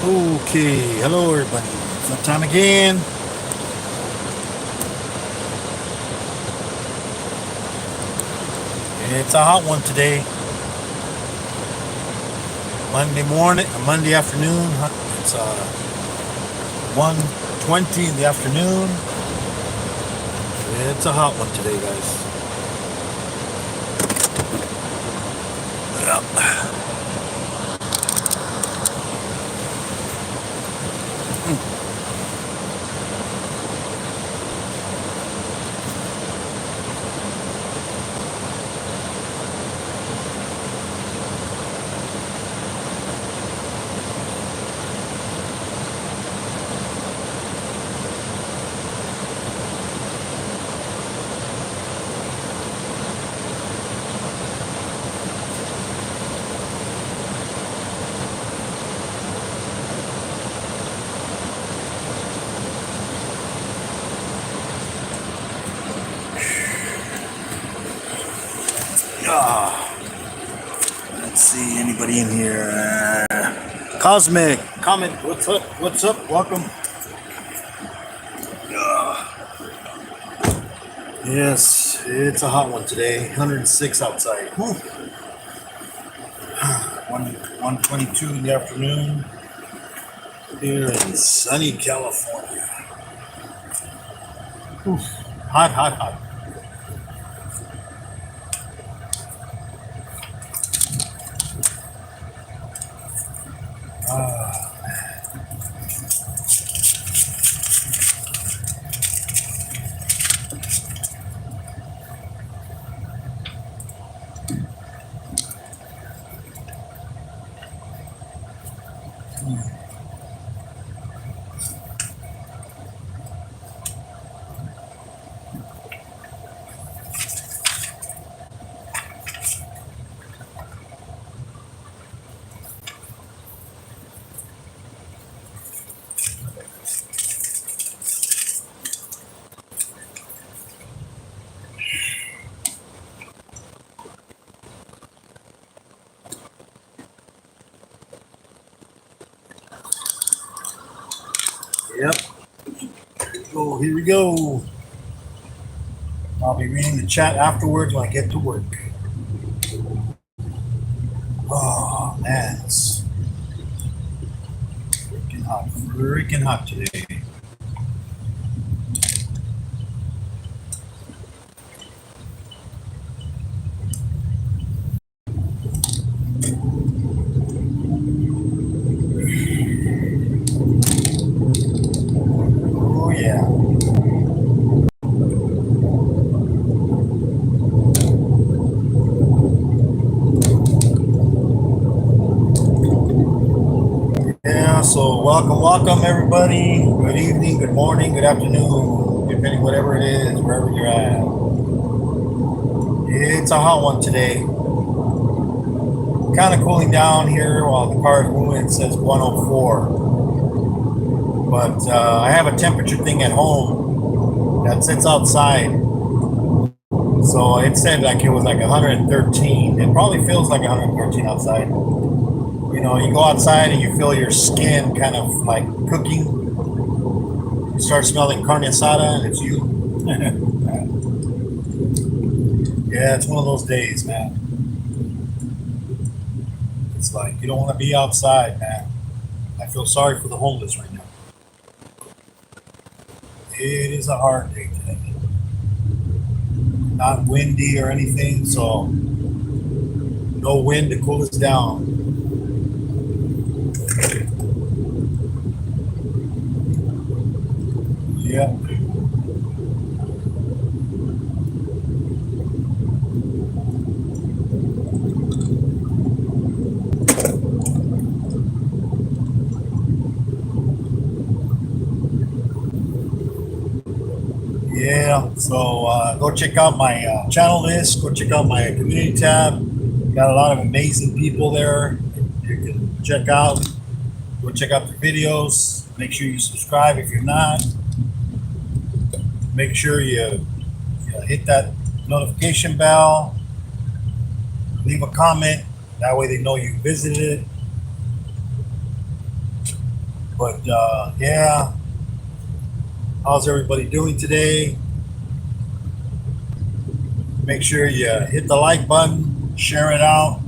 Okay, hello everybody. It's that time again. It's a hot one today. Monday morning, Monday afternoon. It's 1:20 in the afternoon. It's a hot one today, guys. Yeah. Let's see, anybody in here? Cosmic, comment, what's up? What's up? Welcome. Yes, it's a hot one today. 106 outside. 1:22 in the afternoon here in sunny California. Oof. Hot, hot, hot. Yep. Here we go. I'll be reading the chat afterwards when I get to work. Oh man, it's freaking hot today. Oh yeah. Yeah, so welcome everybody. Good evening, good morning, good afternoon, depending whatever it is, wherever you're at. It's a hot one today. Kind of cooling down here while the car is moving. It says 104. But I have a temperature thing at home that sits outside. So it said like it was like 113. It probably feels like 113 outside. You know, you go outside and you feel your skin kind of like cooking. You start smelling carne asada and it's you. Yeah, it's one of those days, man. It's like you don't want to be outside, man. I feel sorry for the homeless right now. It is a hard day today. Not windy or anything, so no wind to cool us down. Yeah. Yeah, so go check out my channel list. Go check out my community tab. Got a lot of amazing people there. You can check out. Go check out the videos. Make sure you subscribe if you're not. Make sure you hit that notification bell. Leave a comment. That way they know you visited it. But yeah, how's everybody doing today? Make sure you hit the like button, share it out.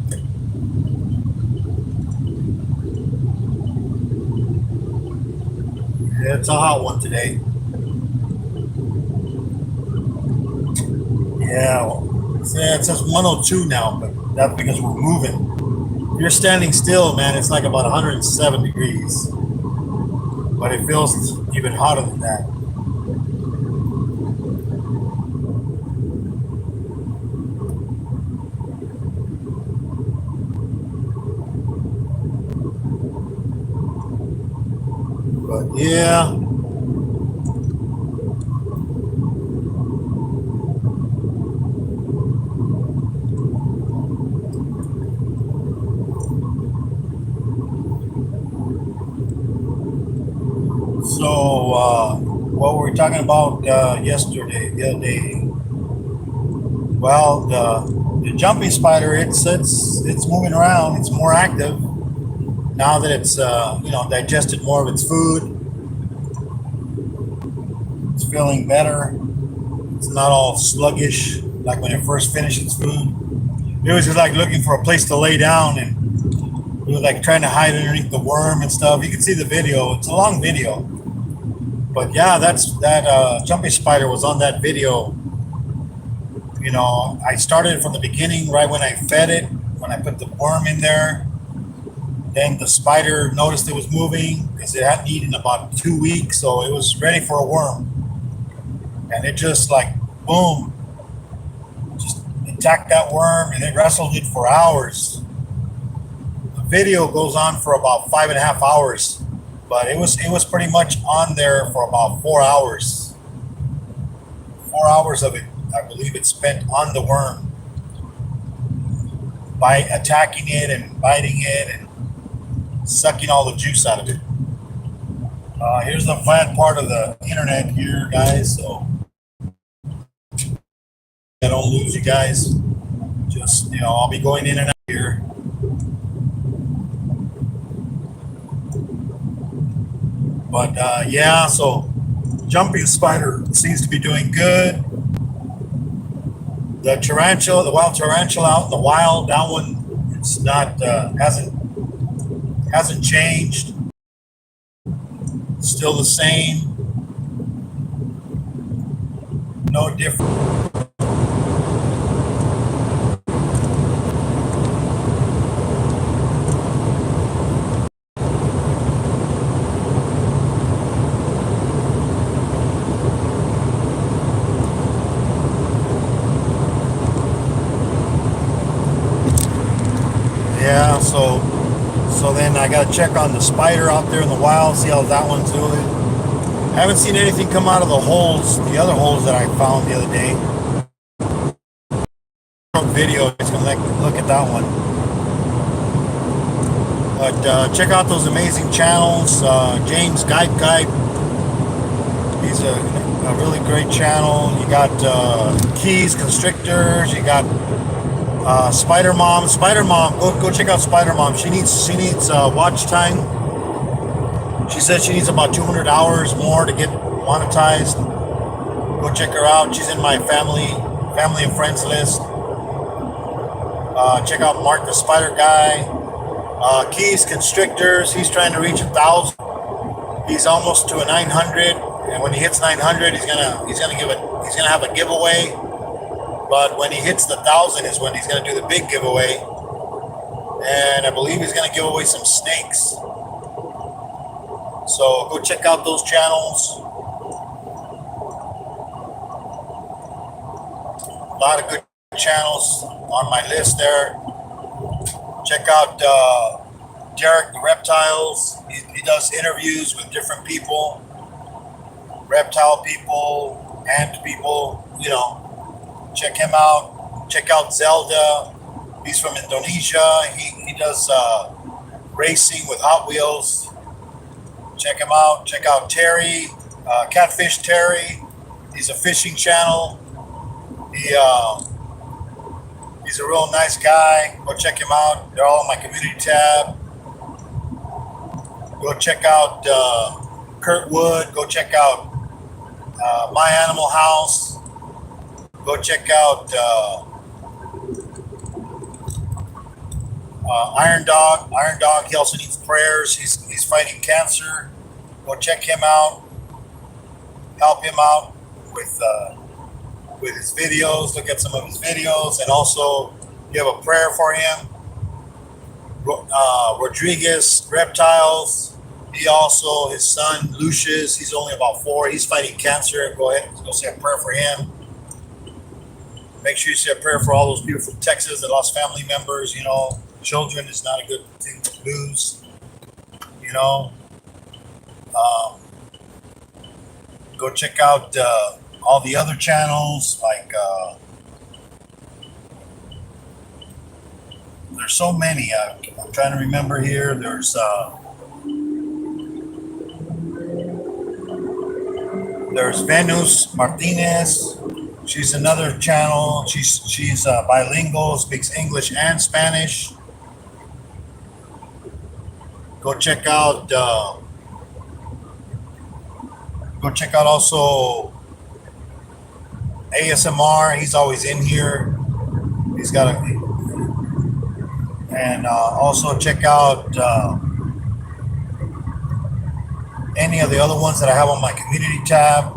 Yeah, it's a hot one today. Yeah, it says 102 now, but that's because we're moving. If you're standing still, man, it's like about 107 degrees, but it feels even hotter than that. But yeah, so what were we talking about yesterday, the other day? Well, the jumping spider, it's moving around. It's more active now that it's digested more of its food. It's feeling better. It's not all sluggish like when it first finished its food. It was just like looking for a place to lay down, and it was like trying to hide underneath the worm and stuff. You can see the video. It's a long video, but yeah, that jumping spider was on that video. I started from the beginning, right when I fed it, when I put the worm in there. Then the spider noticed it was moving because it hadn't eaten about 2 weeks, so it was ready for a worm. And it just like, boom, just attacked that worm, and it wrestled it for hours. The video goes on for about 5.5 hours, but it was pretty much on there for about 4 hours. 4 hours of it, I believe, it spent on the worm by attacking it and biting it and sucking all the juice out of it. Here's the flat part of the internet here, guys, so I don't lose you guys. Just, I'll be going in and out here. But yeah, so jumping spider seems to be doing good. The tarantula, the wild tarantula out in the wild, that one, it's not hasn't changed. Still the same. No different. Yeah, so then I got to check on the spider out there in the wild, see how that one's doing. I haven't seen anything come out of the holes, the other holes that I found the other day. Video, it's gonna look at that one. But check out those amazing channels. James Guide. He's a really great channel. You got Keys Constrictors. You got Spider Mom. Go check out Spider Mom. She needs watch time. She says she needs about 200 hours more to get monetized. Go check her out. She's in my family and friends list. Check out Mark the Spider Guy. Keys Constrictors. He's trying to reach 1,000. He's almost to a 900, and when he hits 900, he's gonna have a giveaway. But when he hits the 1,000 is when he's gonna do the big giveaway, and I believe he's gonna give away some snakes. So go check out those channels. A lot of good channels on my list there. Check out Derek the Reptiles. He does interviews with different people, reptile people, ant people. Check him out. Check out Zelda. He's from Indonesia. He does racing with Hot Wheels. Check him out. Check out Terry, Catfish Terry. He's a fishing channel. He's a real nice guy. Go check him out. They're all on my community tab. Go check out Kurt Wood. Go check out My Animal House. Go check out Iron Dog. Iron Dog, he also needs prayers. He's fighting cancer. Go check him out. Help him out with his videos. Look at some of his videos, and also give a prayer for him. Rodriguez Reptiles. He also, his son Lucius, he's only about 4. He's fighting cancer. Go ahead, go say a prayer for him. Make sure you say a prayer for all those people from Texas that lost family members. You know, children is not a good thing to lose. You know, go check out all the other channels. Like there's so many. I'm trying to remember here. There's Venus Martinez. She's another channel. She's bilingual, speaks English and Spanish. Go check out also ASMR. He's always in here. He's got and also check out any of the other ones that I have on my community tab.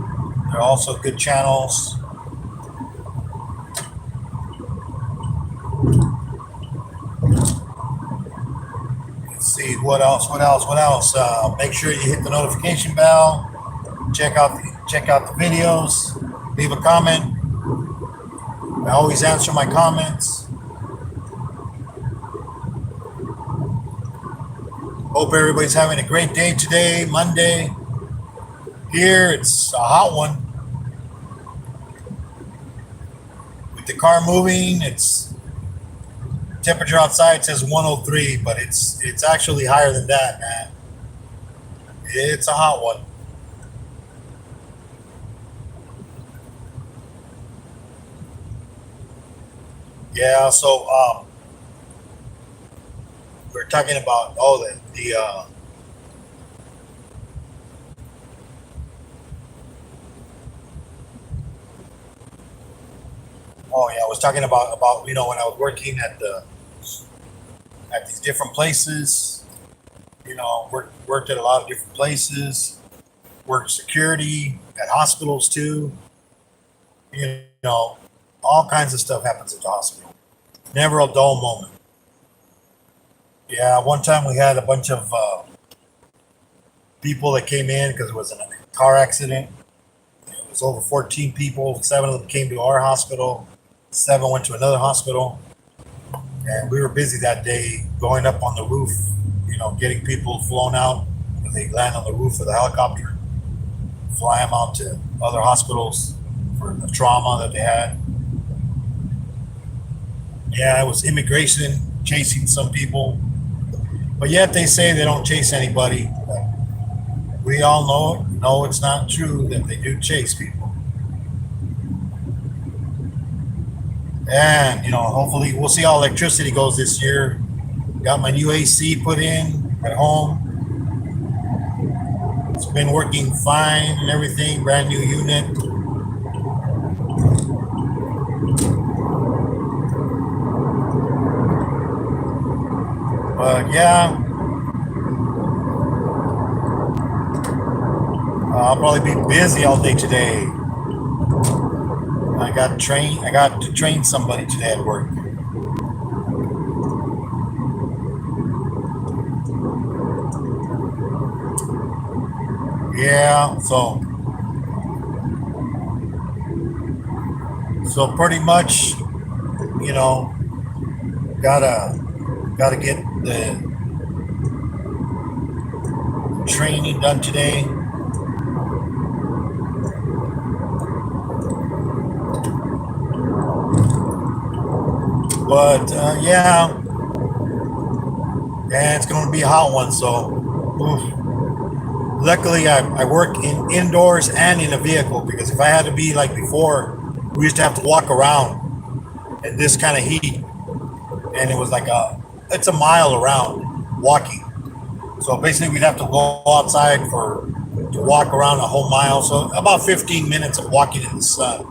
They're also good channels. Let's see what else. Make sure you hit the notification bell. Check out the videos. Leave a comment. I always answer my comments. Hope everybody's having a great day today, Monday. Here it's a hot one. With the car moving, it's temperature outside says 103, but it's actually higher than that, man. It's a hot one. Yeah, so we're talking about I was talking about when I was working at these different places, worked at a lot of different places, worked security at hospitals too. All kinds of stuff happens at the hospital. Never a dull moment. Yeah, one time we had a bunch of people that came in because it was a car accident. It was over 14 people. 7 of them came to our hospital. 7 went to another hospital. And we were busy that day going up on the roof, getting people flown out. They land on the roof of the helicopter, fly them out to other hospitals for the trauma that they had. Yeah, it was immigration chasing some people. But yet they say they don't chase anybody. But we all know, no, it's not true that they do chase people. And, hopefully we'll see how electricity goes this year. Got my new AC put in at home. It's been working fine and everything, brand new unit. But yeah, I'll probably be busy all day today. I got to train somebody today at work. Yeah, so pretty much, gotta get the training done today. But yeah, it's going to be a hot one. So luckily I work indoors and in a vehicle, because if I had to be like before, we used to have to walk around in this kind of heat, and it was like it's a mile around walking. So basically, we'd have to go outside to walk around a whole mile. So about 15 minutes of walking in the sun.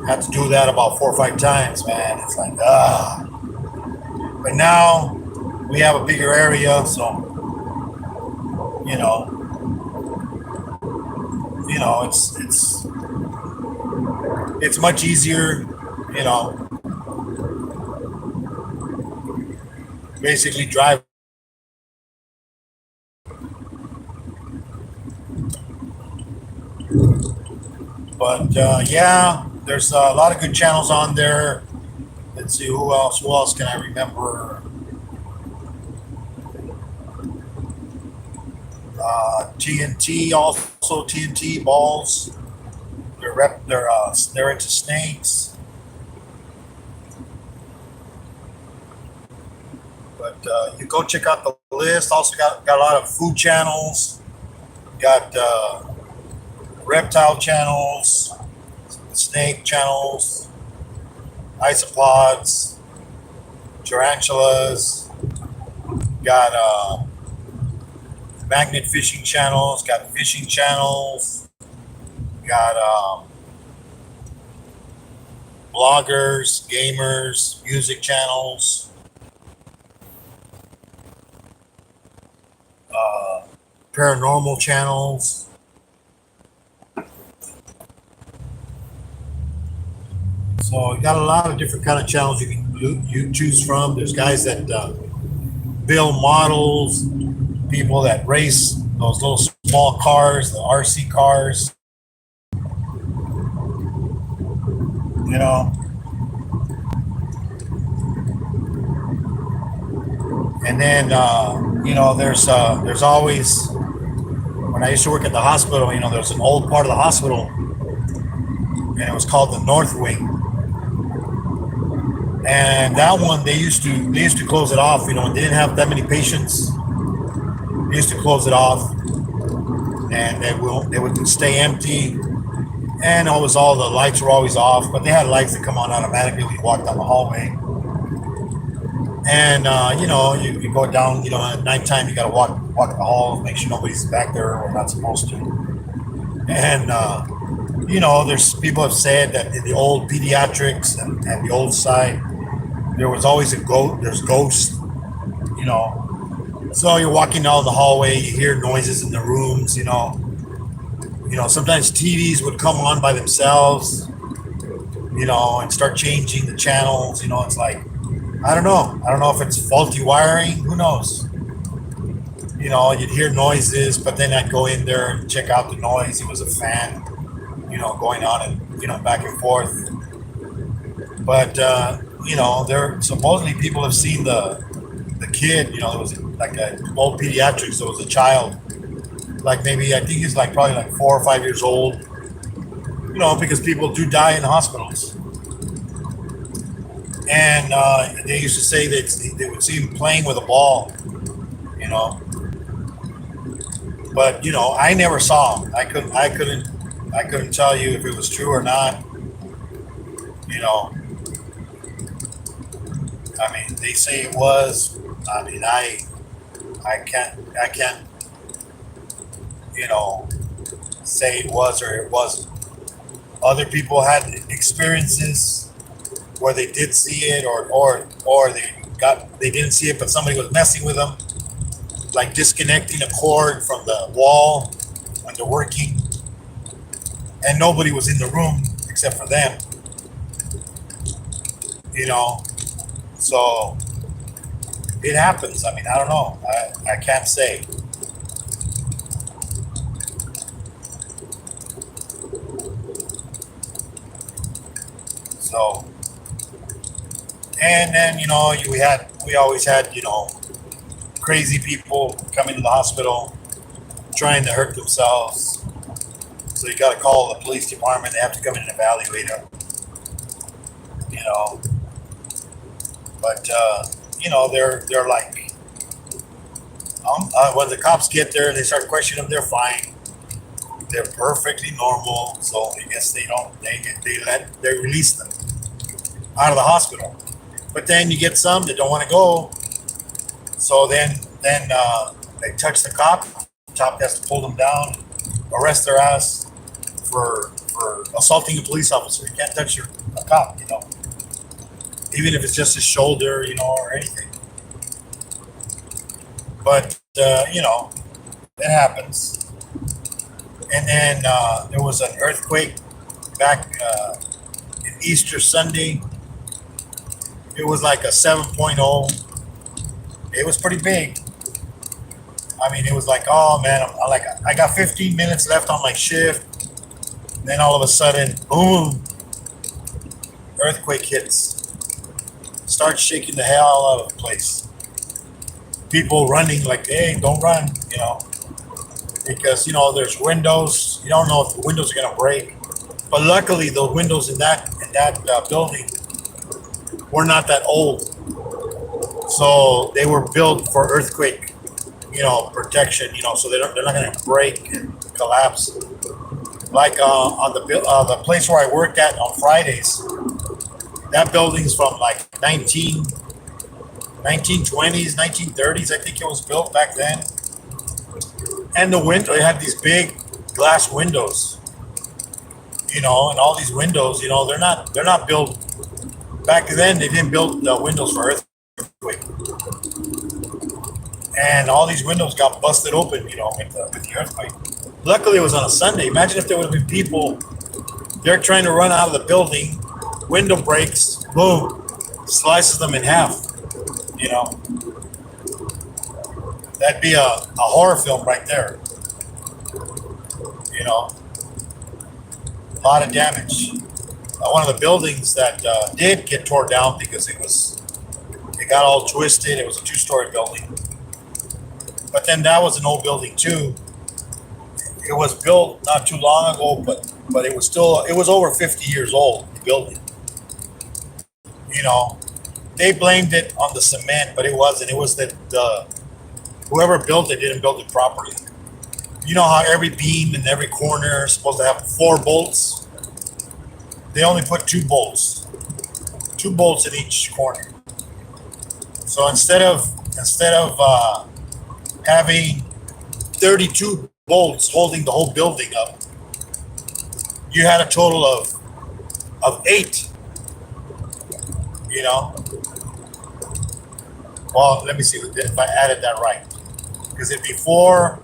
Had to do that about 4 or 5 times, man. It's like, ah. But now we have a bigger area, so you know, it's much easier. You know, basically drive. But yeah, there's a lot of good channels on there. Let's see who else. Who else can I remember? TNT also TNT balls. They're into snakes. But you go check out the list. Also got a lot of food channels. Got reptile channels, snake channels, isopods, tarantulas. Got magnet fishing channels. Got fishing channels. Got bloggers, gamers, music channels. Paranormal channels. So you got a lot of different kind of channels you choose from. There's guys that build models, people that race those little small cars, the RC cars. You know, and then there's always, when I used to work at the hospital, there's an old part of the hospital, and it was called the North Wing. And that one they used to close it off. When they didn't have that many patients, they used to close it off, and they would stay empty, and all the lights were always off. But they had lights that come on automatically when you walk down the hallway. And you go down. At nighttime you got to walk the halls, make sure nobody's back there or not supposed to. And there's people have said that in the old pediatrics and the old side, there was always there's ghosts. So you're walking down the hallway, you hear noises in the rooms. Sometimes TVs would come on by themselves. And start changing the channels. It's like, I don't know if it's faulty wiring. Who knows? You'd hear noises, but then I'd go in there and check out the noise. It was a fan, going on and, back and forth. But, there supposedly people have seen the kid, there was like an old pediatrics. There was a child, like maybe, I think he's like probably like 4 or 5 years old, because people do die in hospitals. And they used to say that they would see him playing with a ball, But I never saw him. I couldn't tell you if it was true or not. I mean, they say it was. I mean, I can't say it was or it wasn't. Other people had experiences where they did see it, or they didn't see it, but somebody was messing with them, like disconnecting a cord from the wall when they're working, and nobody was in the room except for them. So it happens. I mean, I don't know. I can't say. So, and then we always had crazy people coming to the hospital trying to hurt themselves. So you got to call the police department. They have to come in and evaluate them. But they're like, when the cops get there, they start questioning them. They're fine. They're perfectly normal. So I guess they release them out of the hospital. But then you get some that don't want to go. So then Then they touch the cop. The cop has to pull them down, arrest their ass for assaulting a police officer. You can't touch a cop, even if it's just his shoulder, or anything. But it happens. And then there was an earthquake back in Easter Sunday. It was like a 7.0. It was pretty big. I mean, it was like, oh man, I got 15 minutes left on my shift. Then all of a sudden, boom, earthquake hits. Starts shaking the hell out of the place. People running like, hey, don't run, because there's windows. You don't know if the windows are gonna break. But luckily, the windows in that building were not that old, so they were built for earthquake, protection. So they're not gonna break and collapse. Like on the place where I work at on Fridays, that building's from like 1920s, 1930s. I think it was built back then. And the window, it had these big glass windows, and all these windows, they're not built back then. They didn't build the windows for earthquake, and all these windows got busted open, with the earthquake. Luckily, it was on a Sunday. Imagine if there would have been people. They're trying to run out of the building. Window breaks. Boom, slices them in half. That'd be a horror film right there. A lot of damage. One of the buildings that did get torn down because it got all twisted. It was a 2-story building. But then that was an old building too. It was built not too long ago, but it was over 50 years old, the building. They blamed it on the cement, but it wasn't. It was that whoever built it didn't build it properly. You know how every beam and every corner is supposed to have 4 bolts? They only put 2 bolts. 2 bolts in each corner. So instead of having 32 bolts holding the whole building up, you had a total of 8. Well, let me see if I added that right. Because it'd be 4.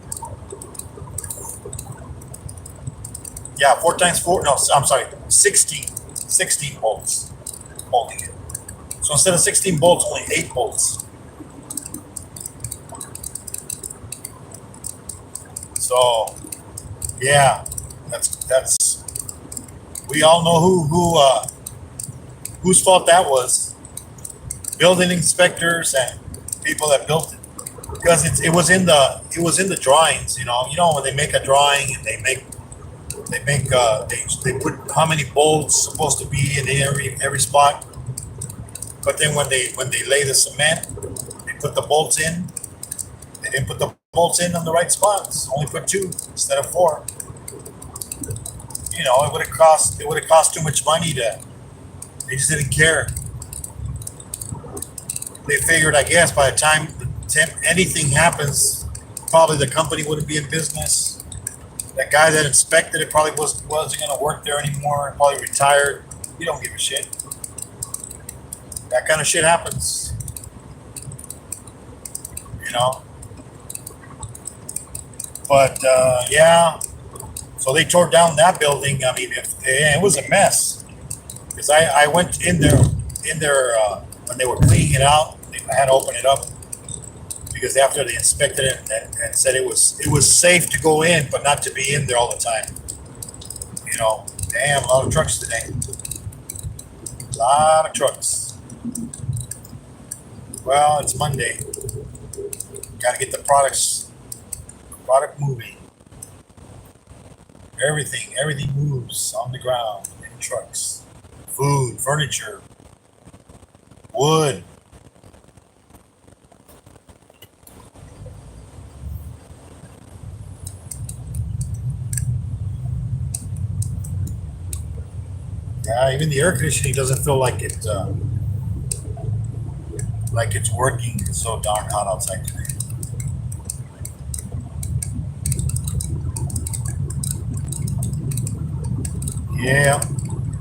Yeah, 4 times 4. No, I'm sorry, 16. 16 bolts holding it. So instead of 16 bolts, only 8 bolts. So, yeah, that's. We all know whose fault that was. Building inspectors and people that built it, because it was in the drawings. When they make a drawing and they put how many bolts supposed to be in every spot. But then when they lay the cement, they put the bolts in. They didn't put the bolts in on the right spots. Only put 2 instead of 4. It would have cost too much money to. They just didn't care. They figured, I guess, by the time anything happens, probably the company wouldn't be in business. That guy that inspected it probably wasn't going to work there anymore. Probably retired. You don't give a shit. That kind of shit happens. But yeah. So they tore down that building. I mean, it was a mess. Because I went in there when they were cleaning it out. I had to open it up because after they inspected it and said it was safe to go in, but not to be in there all the time. Damn, a lot of trucks today. A lot of trucks. Well, it's Monday. Got to get the product moving. Everything moves on the ground in trucks. Food, furniture, wood. Yeah, even the air conditioning doesn't feel like it's working. It's so darn hot outside today. Yeah.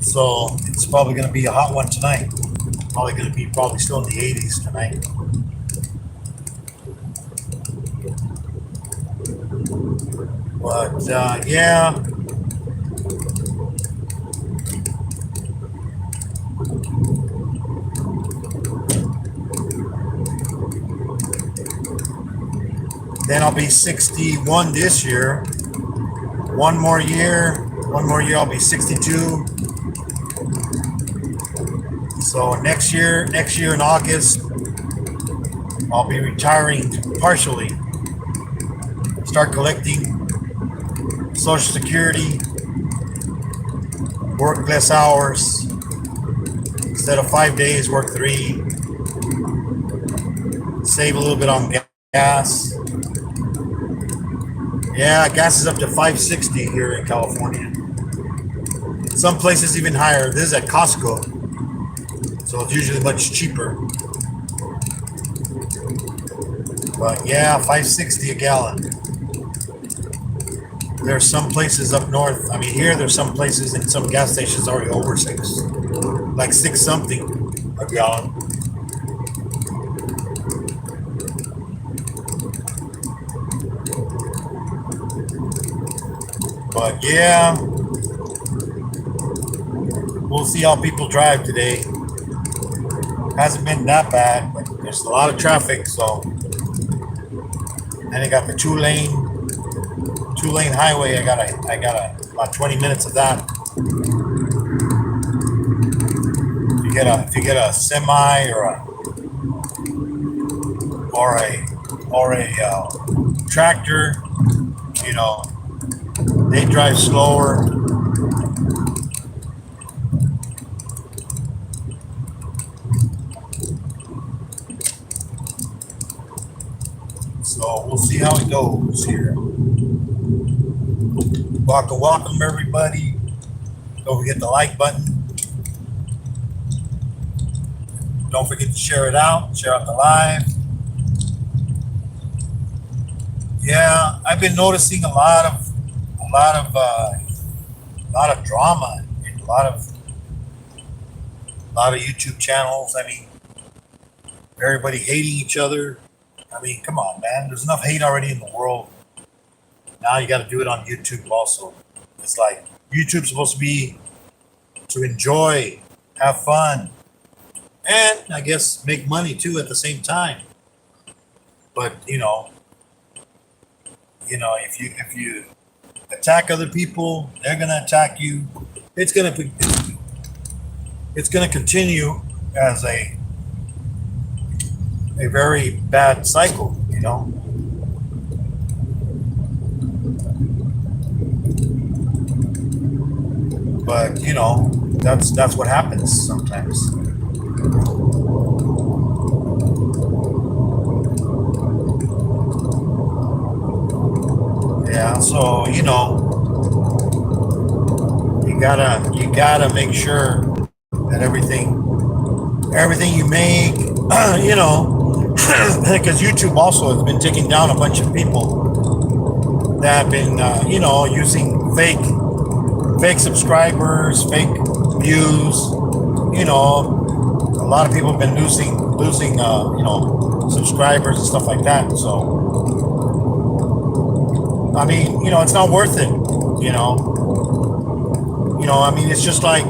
So it's probably going to be a hot one tonight. Probably going to be still in the 80s tonight. But yeah. Then I'll be 61 this year. One more year, I'll be 62. So next year in August, I'll be retiring partially. Start collecting Social Security, work less hours. Instead of 5 days, work 3. Save a little bit on gas. Yeah, gas is up to $5.60 here in California. Some places even higher. This is at Costco, so it's usually much cheaper. But yeah, $5.60 a gallon. There's some places up north. I mean, here there's some places and some gas stations already over 6, like 6 something a gallon. But yeah, we'll see how people drive today. Hasn't been that bad, but there's a lot of traffic. So, and they got the two lane highway. I got about 20 minutes of that. If you get a semi or a tractor, you know, they drive slower. So we'll see how it goes here. Welcome everybody. Don't forget the like button. Don't forget to share it out. Share out the live. Yeah, I've been noticing a lot of drama in a lot of YouTube channels. I mean, everybody hating each other. I mean, come on, man. There's enough hate already in the world. Now you got to do it on YouTube also. It's like YouTube's supposed to be to enjoy, have fun, and I guess make money too at the same time. But if you attack other people, they're gonna attack you. It's gonna continue as a very bad cycle, But that's what happens sometimes. Yeah, so you gotta make sure that everything you make, because YouTube also has been taking down a bunch of people that have been, using fake subscribers, fake views. A lot of people have been losing, subscribers and stuff like that. So, I mean, it's not worth it. I mean, it's just like,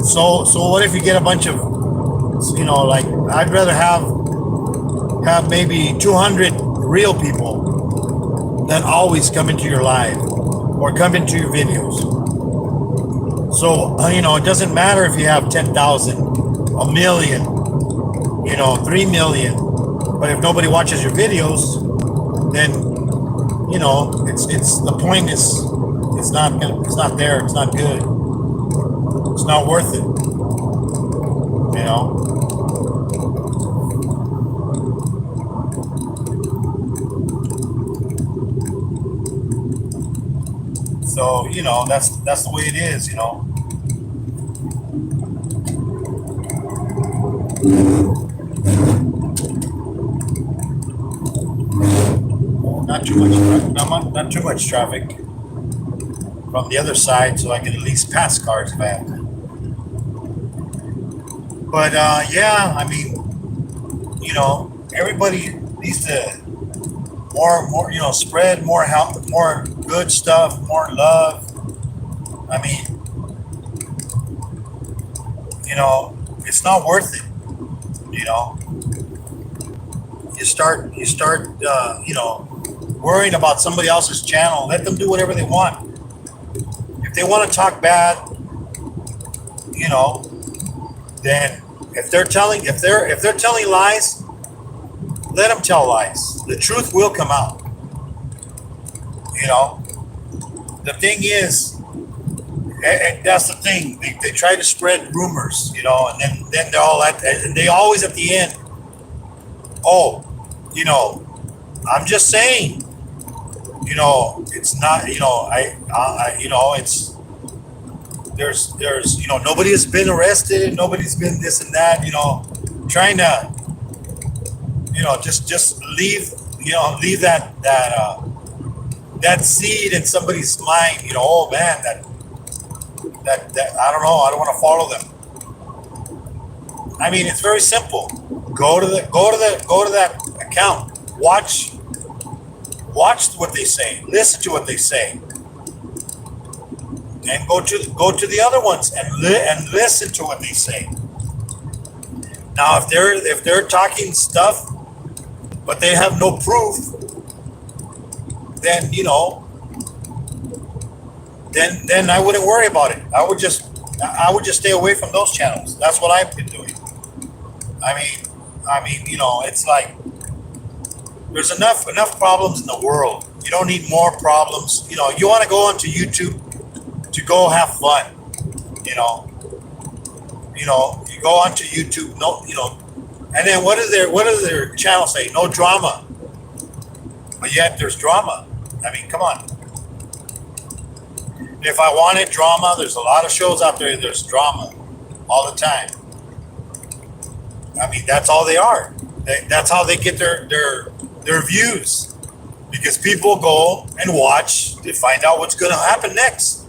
so what if you get a bunch of, like, I'd rather have maybe 200 real people that always come into your live or come into your videos. So, it doesn't matter if you have 10,000, a million, 3 million, but if nobody watches your videos, then, it's the point is, it's not there, it's not good. It's not worth it, So, that's the way it is, Not too much traffic. from the other side so I can at least pass cars if I have to. But yeah, I mean, everybody needs to more, spread more help, more good stuff, more love. I mean, it's not worth it. You know, you start worrying about somebody else's channel. Let them do whatever they want. If they want to talk bad, you know, then if they're telling lies, let them tell lies. The truth will come out. You know, the thing is, and that's the thing. They try to spread rumors, and then they're all and they always at the end. Oh, I'm just saying. It's not. It's there's nobody has been arrested. Nobody's been this and that. Trying to just leave that seed in somebody's mind. Oh man, that I don't know. I don't want to follow them. I mean, it's very simple. Go to that account. Watch what they say. Listen to what they say, and go to the other ones and listen to what they say. Now, if they're talking stuff, but they have no proof, then then I wouldn't worry about it. I would just stay away from those channels. That's what I've been doing. I mean, it's like there's enough problems in the world. You don't need more problems. You want to go onto YouTube to go have fun. You go onto YouTube. No, and then what does their channel say? No drama. But yet there's drama. I mean, come on. If I wanted drama, there's a lot of shows out there. There's drama all the time. I mean, that's all they are. That's how they get their views, because people go and watch to find out what's going to happen next.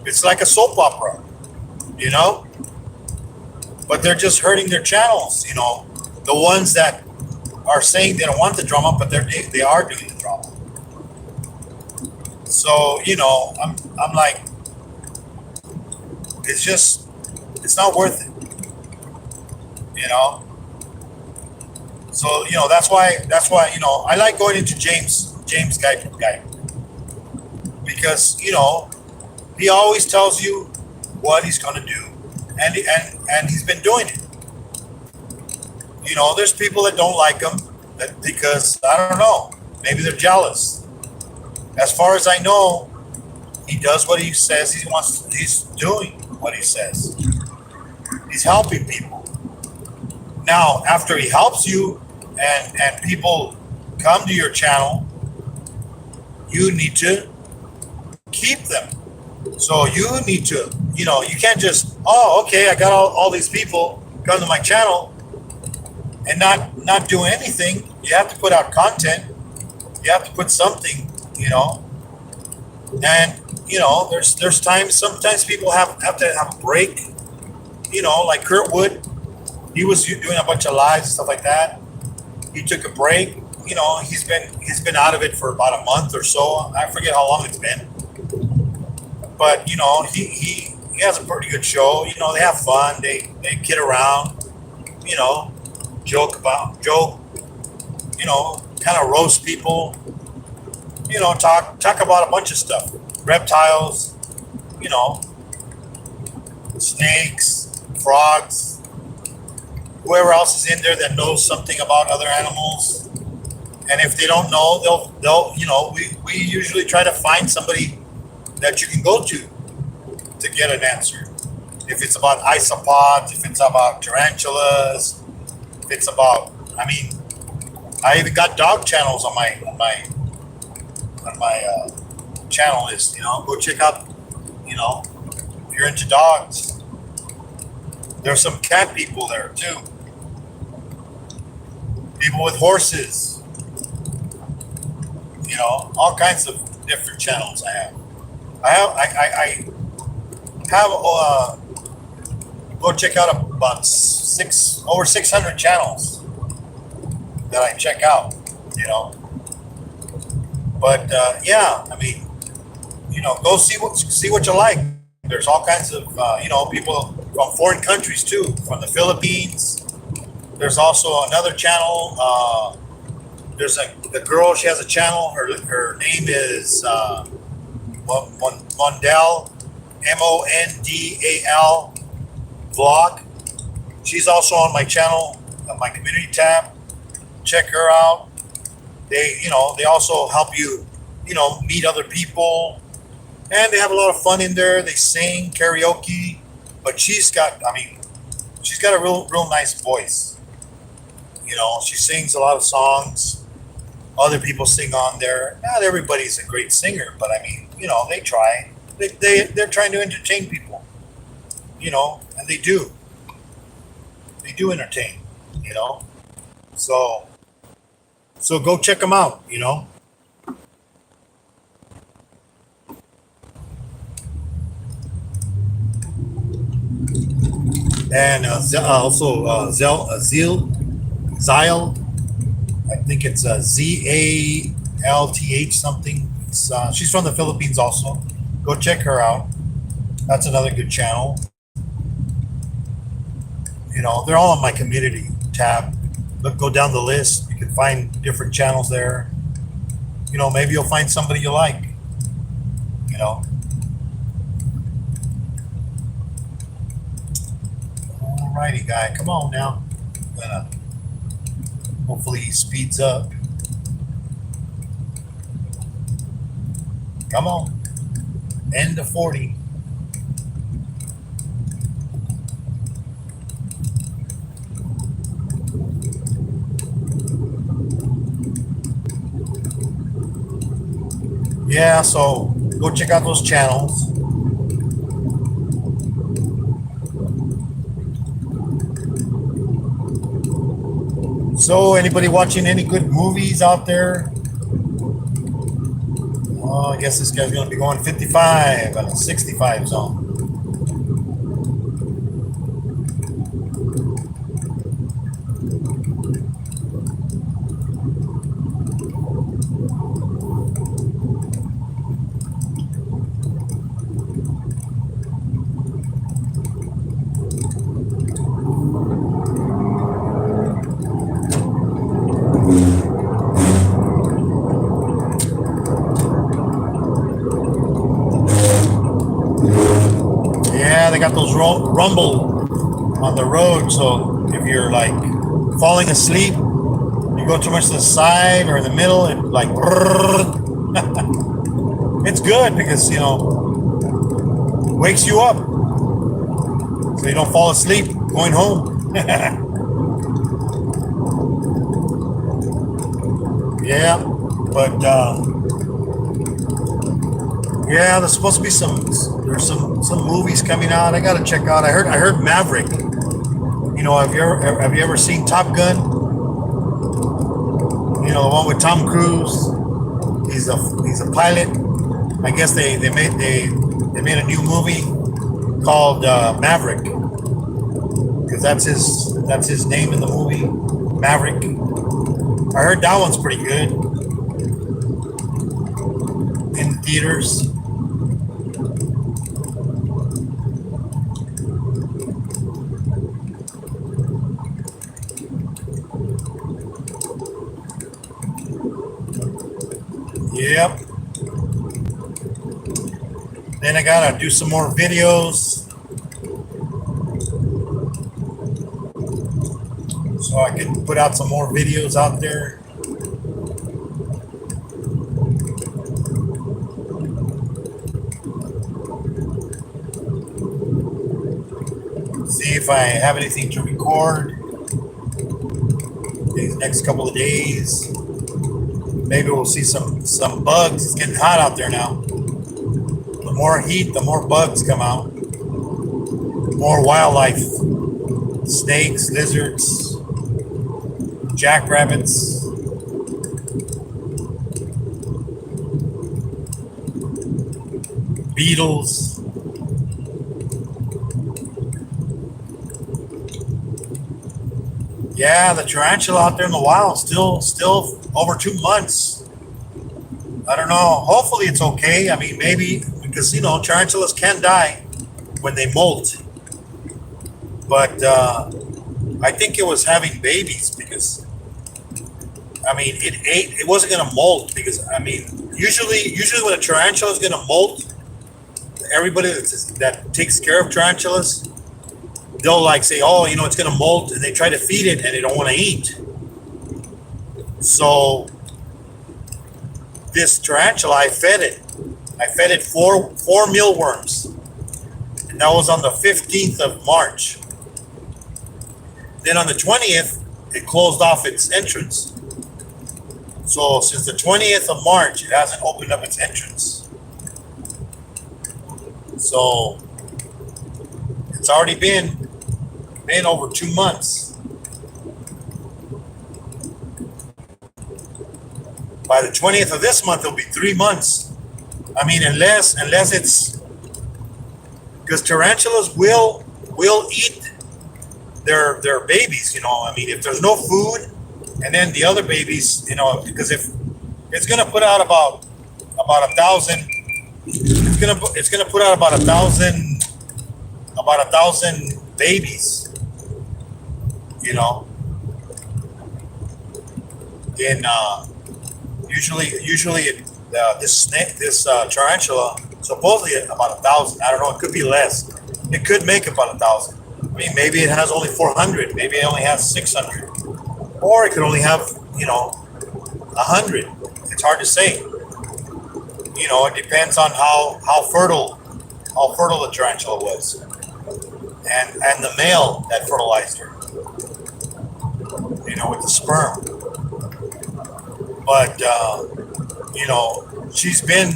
It's like a soap opera, But they're just hurting their channels. The ones that are saying they don't want the drama, but they are doing the drama. So I'm like, it's not worth it. So that's why I like going into James guy, because he always tells you what he's going to do, and he's been doing it. There's people that don't like him because I don't know, maybe they're jealous. As far as I know, he does what he says he wants. He's doing what he says. He's helping people. Now, after he helps you and people come to your channel, you need to keep them. So you need to, you can't just, okay, I got all these people come to my channel and not do anything. You have to put out content. You have to put something, and there's times, sometimes people have to have a break, like Kurt Wood. He was doing a bunch of lives and stuff like that. He took a break. He's been out of it for about a month or so. I forget how long it's been. But he has a pretty good show. They have fun. They kid around. Joke, kind of roast people. Talk about a bunch of stuff. Reptiles, snakes, frogs, whoever else is in there that knows something about other animals. And if they don't know, they'll we usually try to find somebody that you can go to get an answer. If it's about isopods, if it's about tarantulas, if it's about, I even got dog channels on my channel list. Go check out. If you're into dogs, there's some cat people there too. People with horses. All kinds of different channels I have. I have go check out about six over 600 channels that I check out. You know, but yeah, I mean, go see what you like. There's all kinds of people from foreign countries too, from the Philippines. There's also another channel. There's the girl. She has a channel. Her name is Mondal, Mondal vlog. She's also on my channel, my community tab. Check her out. They also help you, meet other people, and they have a lot of fun in there. They sing karaoke, but she's got a real nice voice. She sings a lot of songs. Other people sing on there. Not everybody's a great singer, but I mean, they try. They're trying to entertain people, and they do. They do entertain, you know. So go check them out. And also Zyle. I think it's Zalth something. She's from the Philippines also. Go check her out. That's another good channel. They're all on my community tab. Go down the list. You can find different channels there. Maybe you'll find somebody you like. You know. Alrighty, guy. Come on now. Hopefully he speeds up. Come on. End of 40. Yeah, so go check out those channels. So, anybody watching any good movies out there? Well, I guess this guy's going to be going 55 on a 65 zone. Yeah, they got those rumble on the road. So if you're like falling asleep, you go too much to the side or in the middle, it like it's good because wakes you up so you don't fall asleep going home. Yeah, but yeah, there's supposed to be there's some movies coming out. I gotta check out. I heard Maverick. Have you ever seen Top Gun? The one with Tom Cruise. He's a pilot. I guess they made a new movie called Maverick because that's his name in the movie, Maverick. I heard that one's pretty good in theaters. Yep. Then I gotta do some more videos so I can put out some more videos out there. See if I have anything to record these next couple of days. Maybe we'll see some bugs. It's getting hot out there now. The more heat, the more bugs come out. More wildlife. Snakes, lizards, jackrabbits. beetles. Yeah, the tarantula out there in the wild, still over 2 months. I don't know. Hopefully it's okay. I mean, maybe because tarantulas can die when they molt, but I think it was having babies because I mean it wasn't gonna molt because I mean usually when a tarantula is gonna molt, everybody that takes care of tarantulas, they'll like say, oh, it's gonna molt, and they try to feed it and they don't want to eat. So this tarantula, I fed it four mealworms, and that was on the 15th of March. Then on the 20th, it closed off its entrance. So since the 20th of March, it hasn't opened up its entrance. So it's already been over 2 months. By the 20th of this month, it'll be 3 months. I mean, unless it's because tarantulas will eat their babies. I mean, if there's no food, and then the other babies, because if it's gonna put out about 1,000, it's gonna put out about 1,000 babies. In usually this tarantula supposedly about 1,000. I don't know. It could be less. It could make about 1,000. I mean, maybe it has only 400. Maybe it only has 600, or it could only have 100. It's hard to say. It depends on how fertile the tarantula was, and the male that fertilized her. With the sperm. But she's been.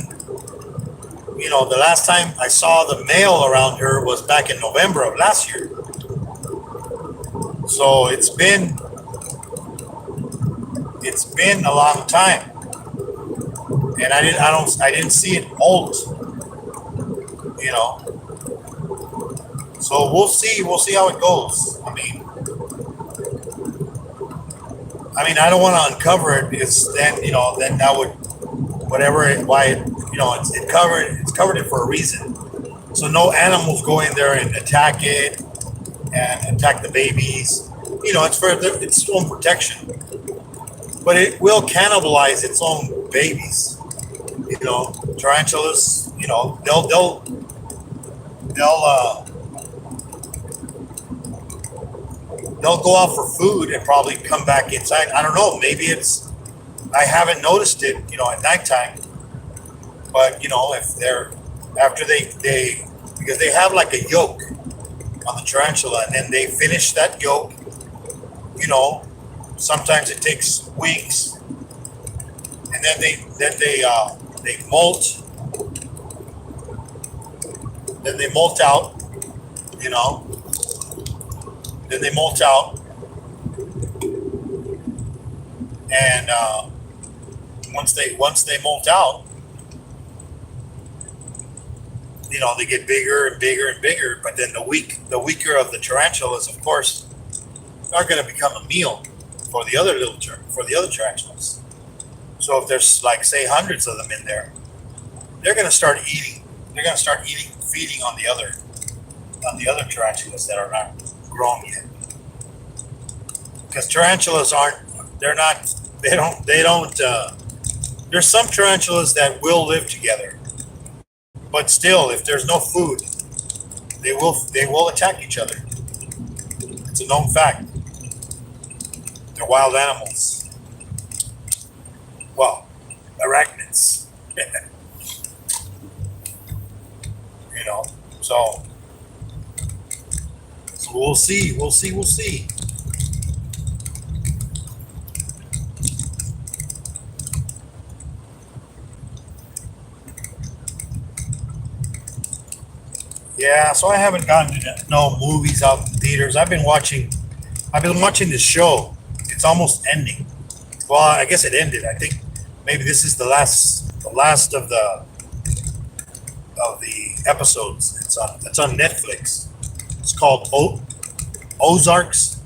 The last time I saw the male around her was back in November of last year. So it's been a long time, and I didn't see it molt. So we'll see how it goes. I mean, I don't want to uncover it because then that would it's covered it for a reason. So no animals go in there and attack it and attack the babies. It's for its own protection. But it will cannibalize its own babies. Tarantulas, they'll go out for food and probably come back inside. I don't know. Maybe I haven't noticed it, at nighttime. But, if they're, after they because they have like a yolk on the tarantula, and then they finish that yolk, sometimes it takes weeks. And then they molt. Then they molt out, Then they molt out, and once they molt out, they get bigger and bigger and bigger. But then the weaker of the tarantulas, of course, are going to become a meal for the other tarantulas. So if there's like say hundreds of them in there, they're going to start eating. They're going to start feeding on the other tarantulas that are not grown yet. Because tarantulas there's some tarantulas that will live together, but still, if there's no food, they will attack each other. It's a known fact. They're wild animals. Well, arachnids. So we'll see. Yeah, so I haven't gotten to no movies out in theaters. I've been watching this show. It's almost ending. Well, I guess it ended. I think maybe this is the last of the episodes. It's on Netflix. It's called Ozarks.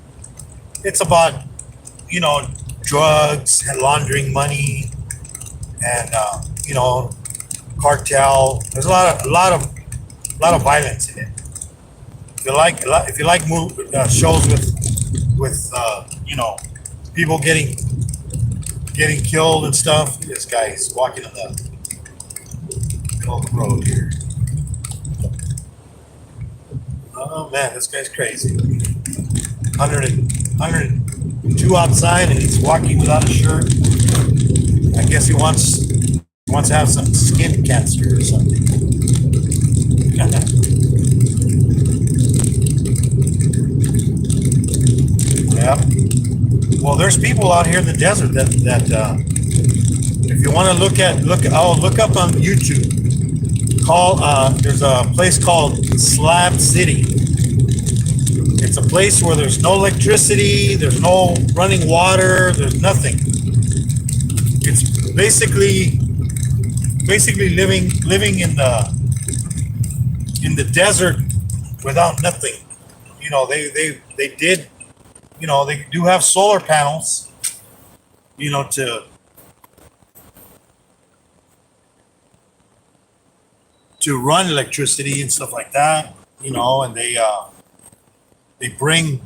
It's about drugs and laundering money and cartel. There's a lot of violence in it. If you like shows with people getting killed and stuff, this guy's walking on the middle of the road here. Oh man, this guy's crazy. 102 outside and he's walking without a shirt. I guess he wants to have some skin cancer or something. Yeah. Well, there's people out here in the desert that if you want to look up on YouTube. There's a place called Slab City. It's a place where there's no electricity, there's no running water, there's nothing. It's basically living in the desert without nothing. They do have solar panels, to run electricity and stuff like that, and they bring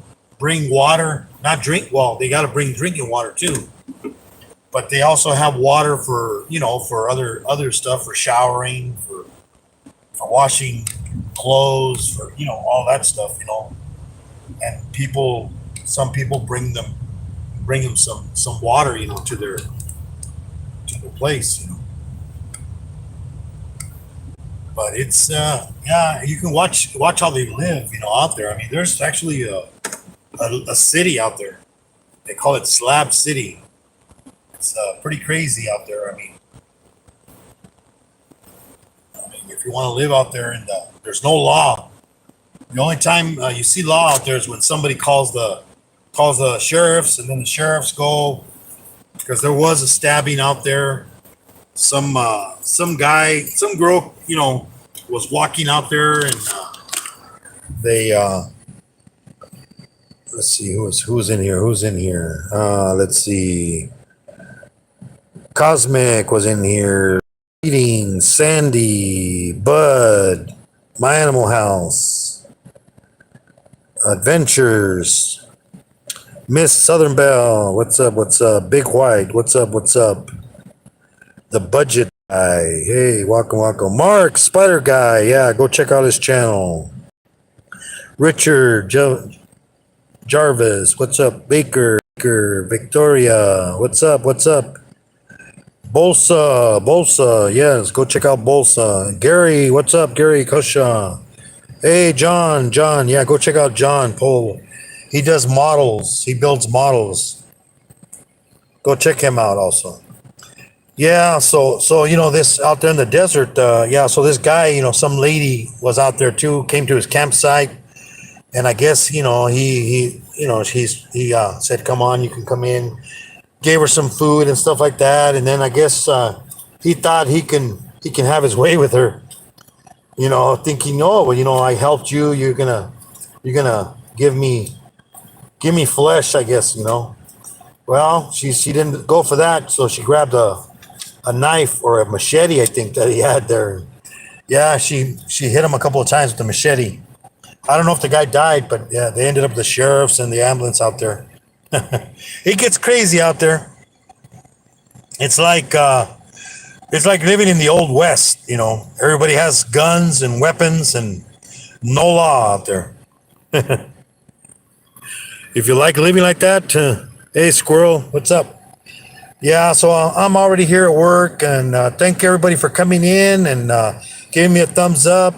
water, not drink. Well, they got to bring drinking water too, but they also have water for for other stuff, for showering, for washing clothes, for all that stuff, and some people bring them some water, to their place, But it's yeah, you can watch how they live, out there. I mean, there's actually a city out there. They call it Slab City. It's pretty crazy out there. I mean, if you want to live out there and there's no law. The only time you see law out there is when somebody calls the sheriffs, and then the sheriffs go, because there was a stabbing out there. Some girl, was walking out there, and they let's see who's in here. Let's see. Cosmic was in here. Eating Sandy, Bud, My Animal House, Adventures, Miss Southern Belle. What's up? Big White. What's up? The Budget Guy. Hey, welcome. Mark, Spider Guy. Yeah, go check out his channel. Richard Jarvis. What's up? Baker. Victoria. What's up? Bolsa. Yes, go check out Bolsa. Gary. What's up, Gary Kosha? Hey, John. Yeah, go check out John Pohl. He does models. He builds models. Go check him out also. Yeah, so this out there in the desert, so this guy, some lady was out there too, came to his campsite, and I guess, he said, come on, you can come in, gave her some food and stuff like that, and then I guess he thought he can have his way with her, thinking, oh, well, I helped you, you're gonna give me flesh, I guess, Well, she didn't go for that, so she grabbed a knife or a machete, I think, that he had there. Yeah, she hit him a couple of times with the machete. I don't know if the guy died, but yeah, they ended up the sheriffs and the ambulance out there. It gets crazy out there. It's like living in the old West. Everybody has guns and weapons and no law out there. If you like living like that, hey Squirrel, what's up? Yeah, so I'm already here at work, and thank everybody for coming in and giving me a thumbs up.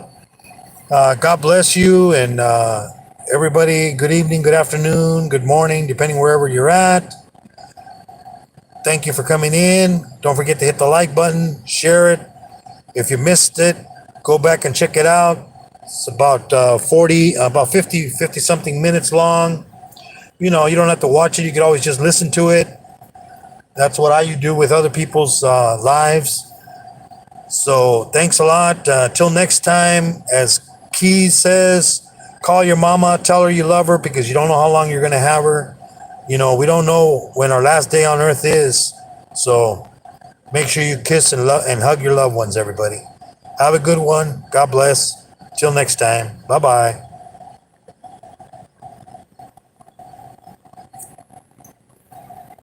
God bless you, and everybody, good evening, good afternoon, good morning, depending wherever you're at. Thank you for coming in. Don't forget to hit the like button, share it. If you missed it, go back and check it out. It's about 50 something minutes long. You don't have to watch it. You can always just listen to it. That's what I do with other people's lives. So thanks a lot. Till next time, as Key says, call your mama, tell her you love her because you don't know how long you're going to have her. You know, we don't know when our last day on earth is. So make sure you kiss and hug your loved ones, everybody. Have a good one. God bless. Till next time. Bye bye.